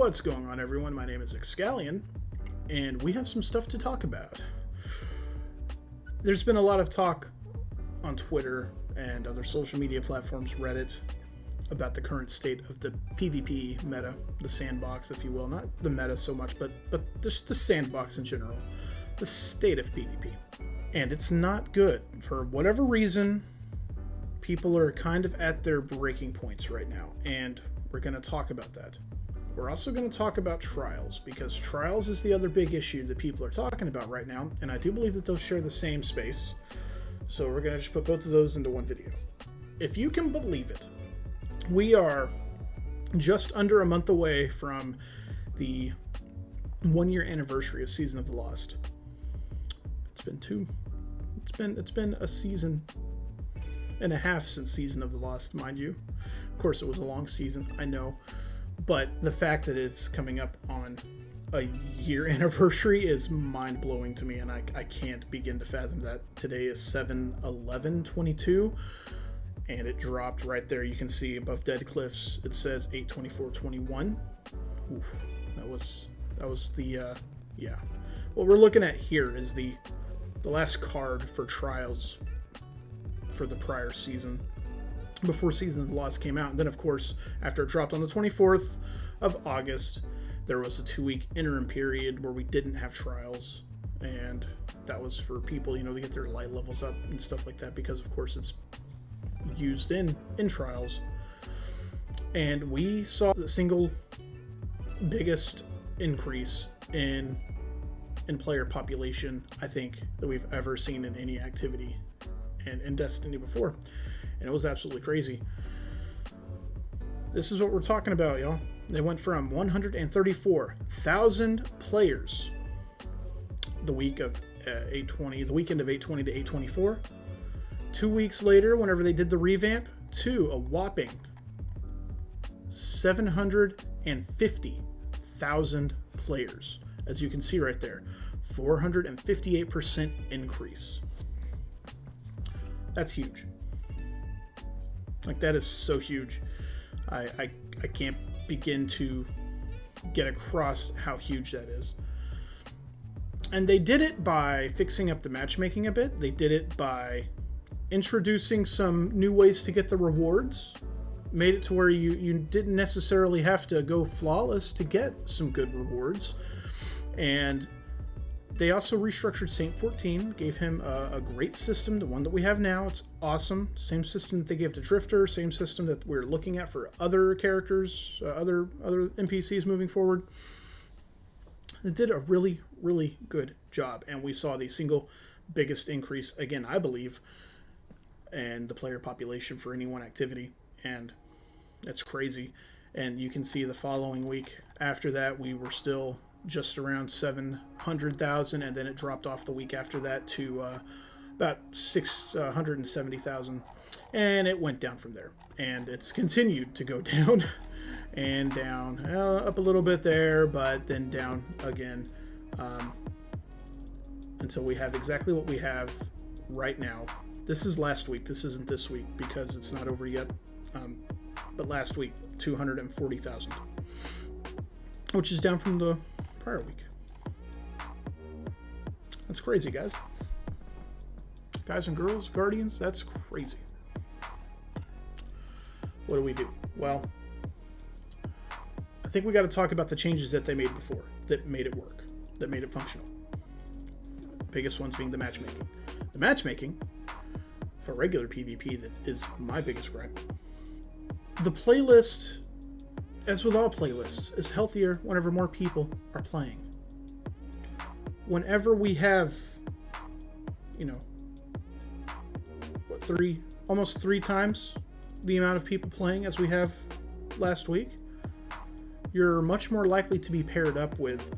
What's going on, everyone? My name is XCalion, and we have some stuff to talk about. There's been a lot of talk on Twitter and other social media platforms, Reddit, about the current state of the PvP meta, the sandbox, if you will. Not the meta so much, but just the sandbox in general. The state of PvP. And it's not good. For whatever reason, people are kind of at their breaking points right now, and we're going to talk about that. We're also going to talk about trials, because trials is the other big issue that people are talking about right now, and I do believe that they'll share the same space. So we're going to just put both of those into one video. If you can believe it, we are just under a month away from the 1-year anniversary of Season of the Lost. It's been a season and a half since Season of the Lost, mind you. Of course, it was a long season, I know. But the fact that it's coming up on a year anniversary is mind-blowing to me, and I can't begin to fathom that. Today is 7/11/22, and it dropped right there. You can see above Dead Cliffs, it says 8/24/21. Oof, that was the, yeah. What we're looking at here is the last card for trials for the prior season, before Season of the Lost came out. And then, of course, after it dropped on the 24th of August, there was a 2-week interim period where we didn't have trials, and that was for people, to get their light levels up and stuff like that, because of course it's used in trials. And we saw the single biggest increase in player population, I think, that we've ever seen in any activity in Destiny before. And it was absolutely crazy. This is what we're talking about, y'all. They went from 134,000 players the week of 820, the weekend of 820 to 824. 2 weeks later, whenever they did the revamp, to a whopping 750,000 players. As you can see right there, 458% increase. That's huge. Like, that is so huge. I can't begin to get across how huge that is. And they did it by fixing up the matchmaking a bit. They did it by introducing some new ways to get the rewards. Made it to where you didn't necessarily have to go flawless to get some good rewards. And they also restructured Saint 14, gave him a great system, the one that we have now. It's awesome. Same system that they gave to Drifter, same system that we're looking at for other characters, other NPCs moving forward. They did a really, really good job, and we saw the single biggest increase, again, I believe, in the player population for any one activity, and it's crazy. And you can see the following week after that, we were still just around 700,000, and then it dropped off the week after that to about 670,000, and it went down from there. And it's continued to go down and down, up a little bit there, but then down again, until we have exactly what we have right now. This is last week. This isn't this week because it's not over yet. But last week, 240,000, which is down from the prior week. That's crazy, guys. Guys and girls, Guardians, that's crazy. What do? Well, I think we got to talk about the changes that they made before that made it work, that made it functional. Biggest ones being the matchmaking. The matchmaking for regular PvP, that is my biggest gripe. The playlist, as with all playlists, is healthier whenever more people are playing. Whenever we have, almost three times the amount of people playing as we have last week, you're much more likely to be paired up with,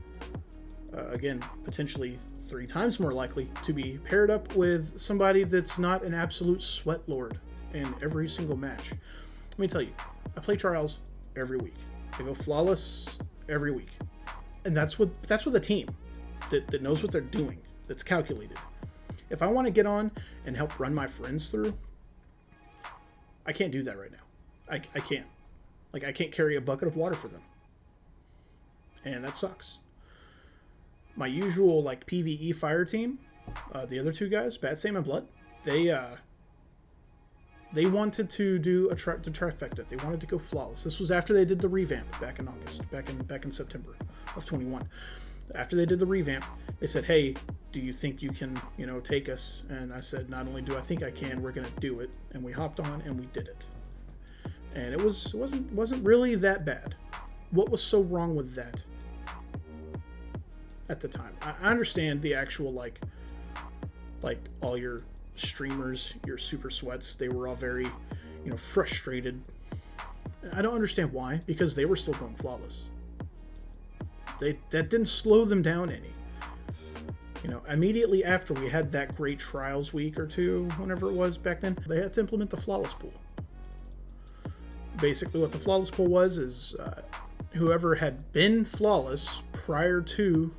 again, potentially 3 times more likely to be paired up with somebody that's not an absolute sweat lord in every single match. Let me tell you, I play trials every week. I go flawless every week. And that's with a team that knows what they're doing, that's calculated. If I want to get on and help run my friends through, I can't do that right now. I can't. Like, I can't carry a bucket of water for them. and that sucks. My usual like PvE fire team, the other two guys, Bad Sam and Blood, they wanted to do the trifecta. They wanted to go flawless. This was after they did the revamp back in August, back in September of 21. After they did the revamp, they said, "Hey, do you think you can, take us?" And I said, "Not only do I think I can, we're gonna do it." And we hopped on and we did it. And it wasn't really that bad. What was so wrong with that at the time? I understand the actual like all your streamers, your super sweats, they were all very, frustrated. I don't understand why, because they were still going flawless. That didn't slow them down any. Immediately after we had that great trials week or two, whenever it was back then, they had to implement the flawless pool. Basically what the flawless pool was is whoever had been flawless prior to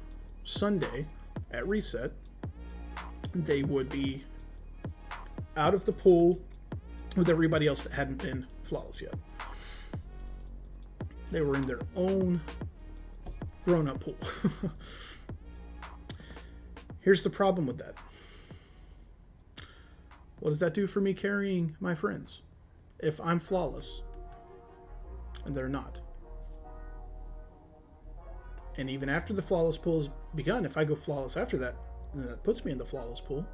Sunday at reset, they would be out of the pool with everybody else that hadn't been flawless yet. They were in their own grown-up pool. Here's the problem with that. What does that do for me carrying my friends if I'm flawless and they're not? And even after the flawless pool has begun, if I go flawless after that, then that puts me in the flawless pool.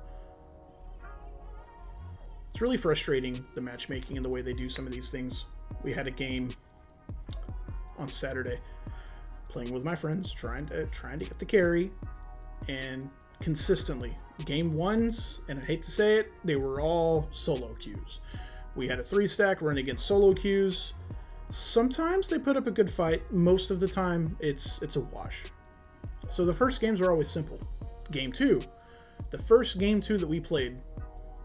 It's really frustrating, the matchmaking and the way they do some of these things. We had a game on Saturday, playing with my friends, trying to get the carry, and consistently, game ones, and I hate to say it, they were all solo queues. We had a 3-stack run against solo queues. Sometimes they put up a good fight. Most of the time, it's a wash. So the first games are always simple. Game 2, the first game 2 that we played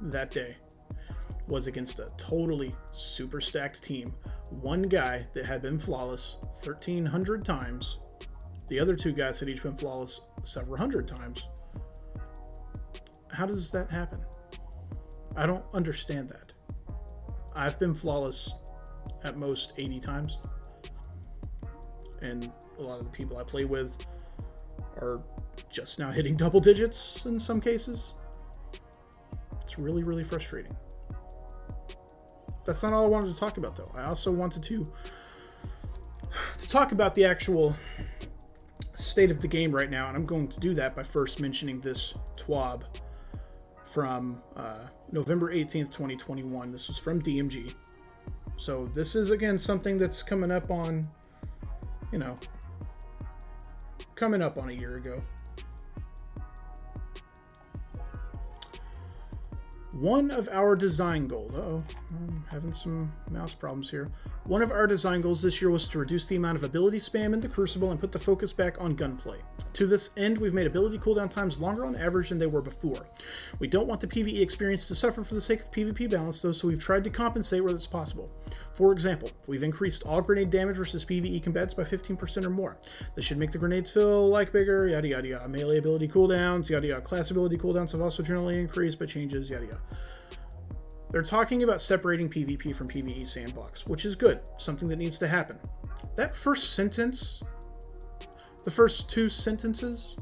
that day was against a totally super stacked team. One guy that had been flawless 1,300 times. The other two guys had each been flawless several hundred times. How does that happen? I don't understand that. I've been flawless at most 80 times. And a lot of the people I play with are just now hitting double digits in some cases. It's really, really frustrating. That's not all I wanted to talk about, though. I also wanted to talk about the actual state of the game right now, and I'm going to do that by first mentioning this TWAB from November 18th, 2021. This was from DMG. So this is, again, something that's coming up on a year ago. One of our design goals, I'm having some mouse problems here. One of our design goals this year was to reduce the amount of ability spam in the Crucible and put the focus back on gunplay. To this end, we've made ability cooldown times longer on average than they were before. We don't want the PvE experience to suffer for the sake of PvP balance though, so we've tried to compensate where it's possible. For example, we've increased all grenade damage versus PvE combats by 15% or more. This should make the grenades feel like bigger, yada yada yada. Melee ability cooldowns, yada yada. Class ability cooldowns have also generally increased, but changes, yada yada. They're talking about separating PvP from PvE sandbox, which is good, something that needs to happen. That first sentence, the first two sentences,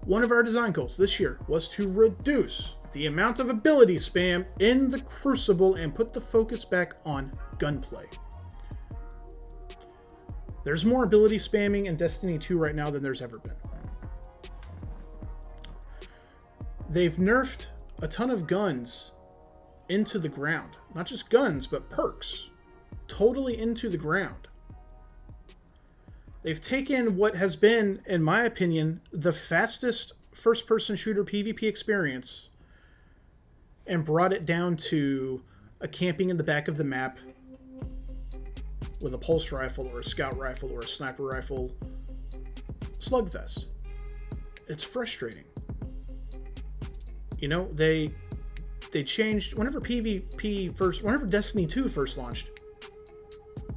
one of our design goals this year was to reduce the amount of ability spam in the Crucible and put the focus back on gunplay. There's more ability spamming in Destiny 2 right now than there's ever been. They've nerfed a ton of guns into the ground. Not just guns, but perks. Totally into the ground. They've taken what has been, in my opinion, the fastest first-person shooter PvP experience and brought it down to a camping in the back of the map with a pulse rifle or a scout rifle or a sniper rifle slugfest. It's frustrating. They changed whenever Destiny 2 first launched.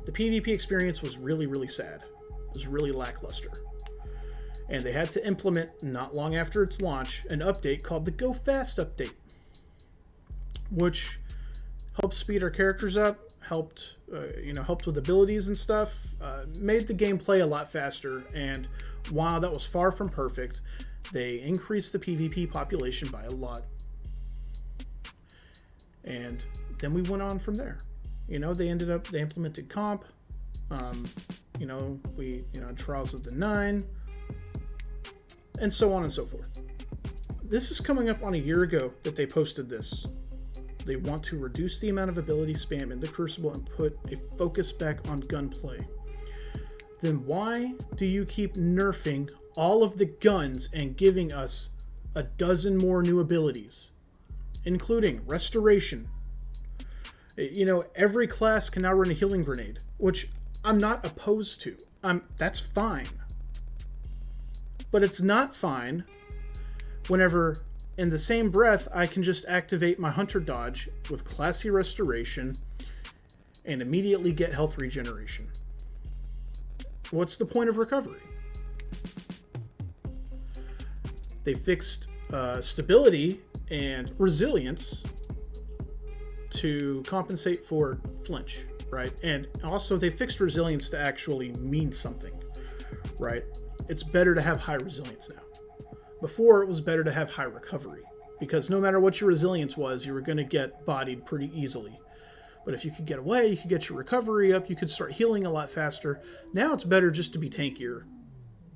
The PvP experience was really, really sad. It was really lackluster. And they had to implement, not long after its launch, an update called the Go Fast update, which helps speed our characters up, helped with abilities and stuff, made the gameplay a lot faster. And while that was far from perfect, they increased the PvP population by a lot. And then we went on from there. They implemented comp. Trials of the 9, and so on and so forth. This is coming up on a year ago that they posted this. They want to reduce the amount of ability spam in the Crucible and put a focus back on gunplay. Then why do you keep nerfing all of the guns and giving us a dozen more new abilities, including Restoration? Every class can now run a healing grenade, which I'm not opposed to. That's fine. But it's not fine whenever, in the same breath, I can just activate my Hunter Dodge with Classy Restoration and immediately get health regeneration. What's the point of recovery? They fixed stability and resilience to compensate for flinch, right? And also they fixed resilience to actually mean something, right? It's better to have high resilience now. Before, it was better to have high recovery, because no matter what your resilience was, you were going to get bodied pretty easily. But if you could get away, you could get your recovery up, you could start healing a lot faster. Now it's better just to be tankier.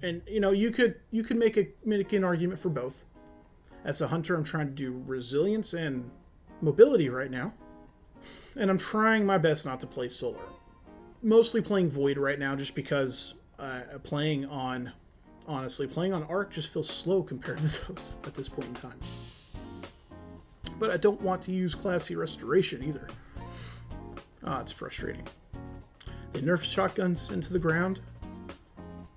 And you could make an argument for both. As a hunter, I'm trying to do resilience and mobility right now. And I'm trying my best not to play Solar. Mostly playing Void right now just because playing on Arc just feels slow compared to those at this point in time. But I don't want to use Classy Restoration either. It's frustrating. They nerfed shotguns into the ground.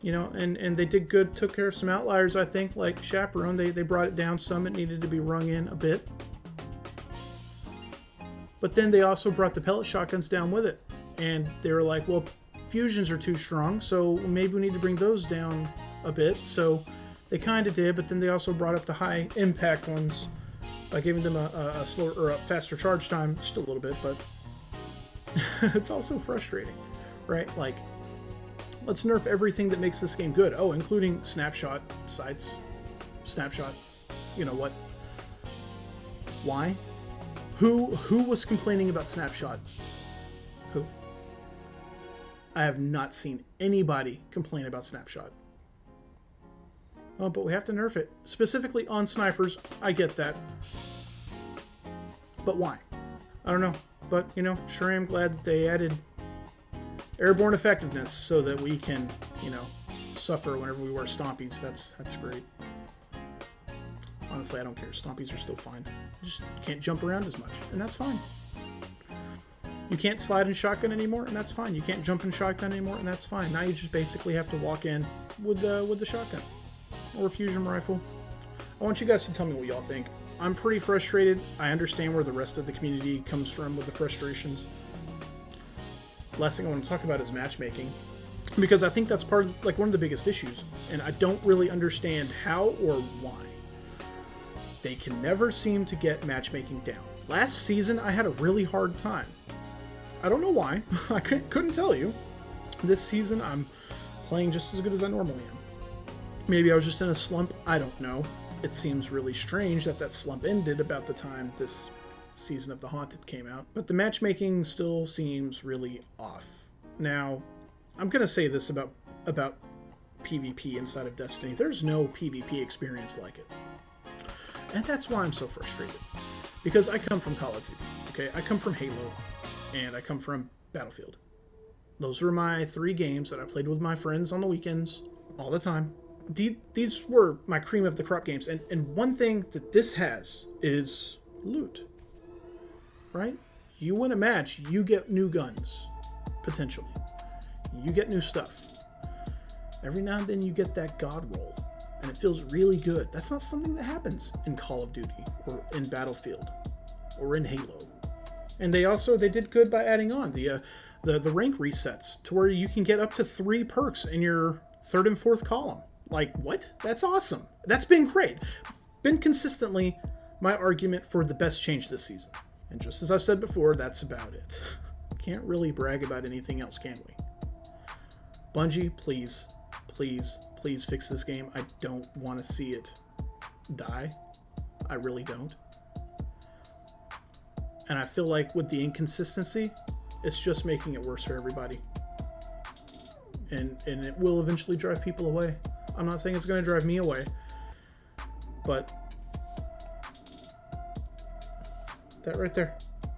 And they did good, took care of some outliers, I think, like Chaperone. They brought it down some. It needed to be rung in a bit. But then they also brought the pellet shotguns down with it. And they were like, well, fusions are too strong, so maybe we need to bring those down a bit. So they kind of did, but then they also brought up the high impact ones by giving them a slower or a faster charge time, just a little bit, but it's also frustrating, right? Like, let's nerf everything that makes this game good. Oh, including snapshot sights. Snapshot. You know what? Why? Who was complaining about snapshot? Who? I have not seen anybody complain about snapshot. Oh, but we have to nerf it. Specifically on snipers. I get that. But why? I don't know. But, sure I am glad that they added airborne effectiveness so that we can, suffer whenever we wear stompies. That's great. Honestly, I don't care. Stompies are still fine. You just can't jump around as much, and that's fine. You can't slide in shotgun anymore, and that's fine. You can't jump in shotgun anymore, and that's fine. Now you just basically have to walk in with the shotgun or fusion rifle. I want you guys to tell me what y'all think. I'm pretty frustrated. I understand where the rest of the community comes from with the frustrations. The last thing I want to talk about is matchmaking, because I think that's part of, one of the biggest issues, and I don't really understand how or why. They can never seem to get matchmaking down. Last season, I had a really hard time. I don't know why. I couldn't tell you. This season, I'm playing just as good as I normally am. Maybe I was just in a slump. I don't know. It seems really strange that slump ended about the time this season of The Haunted came out. But the matchmaking still seems really off. Now, I'm going to say this about PvP inside of Destiny. There's no PvP experience like it. And that's why I'm so frustrated. Because I come from Call of Duty, okay? I come from Halo, and I come from Battlefield. Those were my 3 games that I played with my friends on the weekends, all the time. These were my cream of the crop games. And one thing that this has is loot, right? You win a match, you get new guns, potentially. You get new stuff. Every now and then you get that god roll. And it feels really good. That's not something that happens in Call of Duty or in Battlefield or in Halo. And they did good by adding on the rank resets to where you can get up to 3 perks in your 3rd and 4th column. Like, what? That's awesome. That's been great. Been consistently my argument for the best change this season. And just as I've said before, that's about it. can't really brag about anything else, can we? Bungie, please, please, please fix this game. I don't want to see it die. I really don't. And I feel like with the inconsistency, it's just making it worse for everybody. And it will eventually drive people away. I'm not saying it's going to drive me away, but that right there,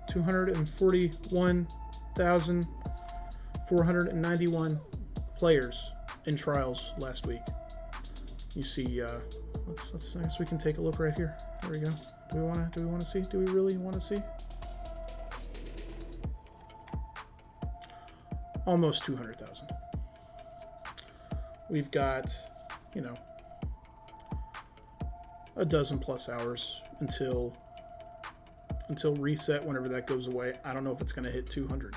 241,491 players in trials last week. You see, let's I guess we can take a look right here. There we go. Do we want to see? Do we really want to see? Almost 200,000. We've got, you know, a dozen plus hours until reset, whenever that goes away. I don't know if it's going to hit 200.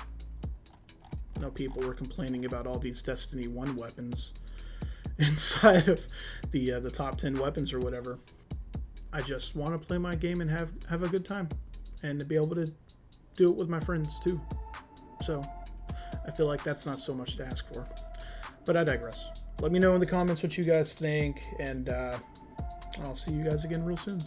I know people were complaining about all these Destiny 1 weapons inside of the top 10 weapons or whatever. I just want to play my game and have a good time, and to be able to do it with my friends too. So I feel like that's not so much to ask for, but I digress. Let me know in the comments what you guys think, and I'll see you guys again real soon.